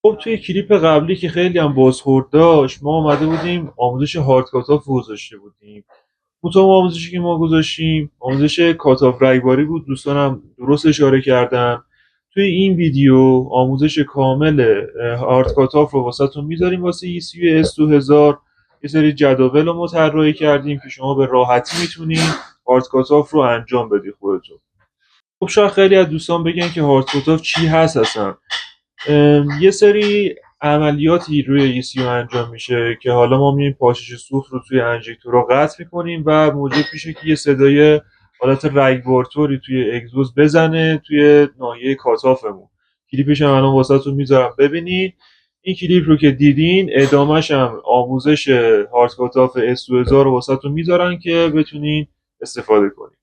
خب توی کلیپ قبلی که خیلی هم بازخورد داشت، ما اومده بودیم آموزش هارد کاتاف گذاشته بودیم. اون آموزشی که ما گذاشتیم آموزش کاتاف رگباری بود. دوستانم درست اشاره کردن. توی این ویدیو آموزش کامل هارد کاتاف رو واسهتون میذاریم واسه ECU S2000. یه سری جداول رو ما طراحی کردیم که شما به راحتی میتونید هارد کاتاف رو انجام بدی خودتون. خب شاید خیلی از دوستان بگن که هارد کاتاف چی هست اصلا. یه سری عملیاتی روی ECU انجام میشه که حالا ما میایم پاشش سوخت رو توی انژکتورها قطع میکنیم و موجب میشه که یه صدای حالت رگبارتوری توی اگزوز بزنه توی ناحیه کاتافمون. کلیپش هم الان واسهتون میذارم ببینید. این کلیپ رو که دیدین ادامهش هم آموزش هارد کاتاف S2000 رو واسهتون میذارن که بتونین استفاده کنید.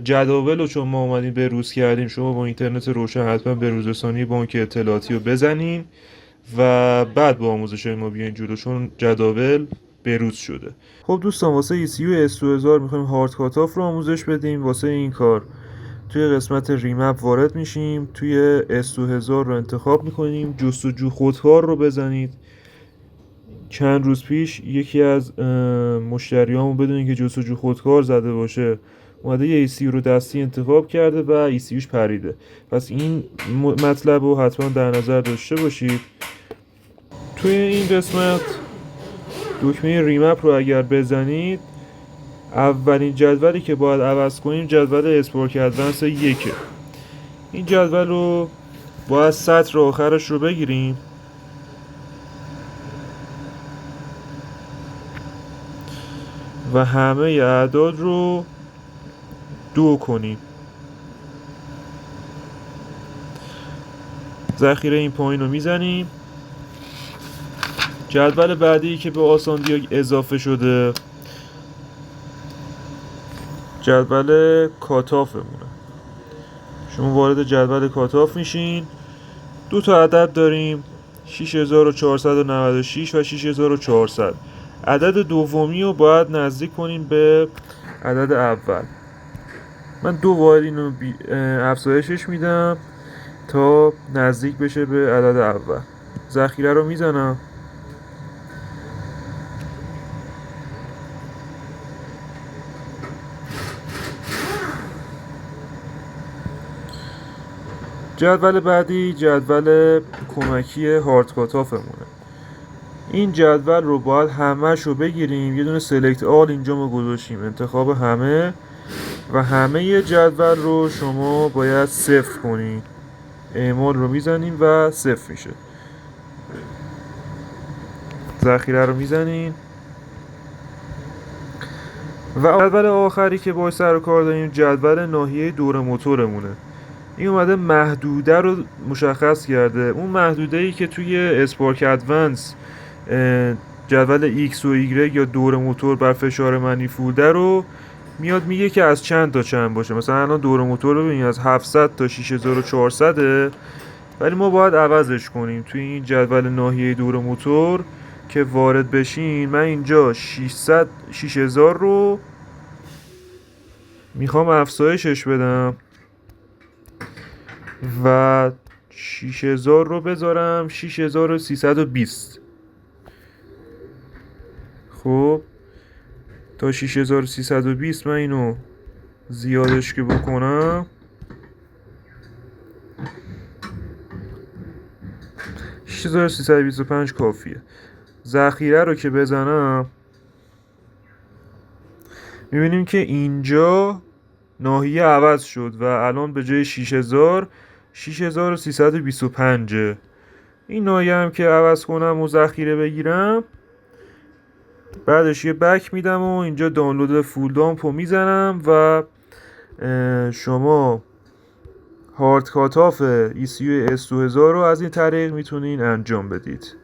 جداول رو چون ما اومدیم به روز کردیم، شما با اینترنت روشن حتما به روزرسانی بانک اطلاعاتی رو بزنین و بعد با آموزش ما بیاین جلو، چون جداول به روز شده. خب دوستان، واسه ECU S2000 میخوایم هارد کاتاف رو آموزش بدیم. واسه این کار توی قسمت ریمپ وارد میشیم، توی S2000 رو انتخاب میکنیم، جستجو خودکار رو بزنید. چند روز پیش یکی از مشتریامون بدون اینکه جستجو خودکار زده باشه اومده یه ECU رو دستی انتخاب کرده و ECUش پریده. پس این مطلب رو حتما در نظر داشته باشید. توی این قسمت دکمه ریمپ رو اگر بزنید، اولین جدولی که باید عوض کنیم جدول اسپارک ادوانس 1. این جدول رو باید سطر آخرش رو بگیریم و همه اعداد رو 2 کنیم. ذخیره این پایین رو میزنیم. جدول بعدی که به آساندیا اضافه شده جدول کاتافمونه. شما وارد جدول کاتاف میشین. 2 تا عدد داریم، 6496 و 6400. عدد دومی رو باید نزدیک کنیم به عدد اول. من 2 واحد اینو افزایشش میدم تا نزدیک بشه به عدد اول. ذخیره رو میزنم. جدول بعدی جدول کمکی هارد کاتافمونه. این جدول رو باید همه‌ش رو بگیریم، یه دونه سلکت آل اینجا ما گذاشتیم، انتخاب همه، و همه جدول رو شما باید صفر کنید. اعمال رو میزنیم و صفر میشه. ذخیره رو میزنیم و جدول آخری که باید سر و کار داریم جدول ناحیه دور موتورمونه. این اومده محدوده رو مشخص کرده. اون محدوده ای که توی اسپارک ادوانس جدول X و Y یا دور موتور بر فشار منیفولده رو میاد میگه که از چند تا چند باشه. مثلا الان دور موتور رو ببینید از 700 تا 6400، ولی ما باید عوضش کنیم. توی این جدول ناحیه دور موتور که وارد بشین، من اینجا 6000 رو میخوام افزایشش بدم و 6000 رو بذارم 6320. خب تا 6320 من اینو زیادش که بکنم 6325 کافیه. ذخیره رو که بزنم میبینیم که اینجا ناحیه عوض شد و الان به جای 6000 6325. این ناحیه هم که عوض کنم و ذخیره بگیرم، بعدش یه بک میدم و اینجا دانلود فول دامپ رو میزنم و شما هارد کاتاف ECU S2000 رو از این طریق میتونین انجام بدید.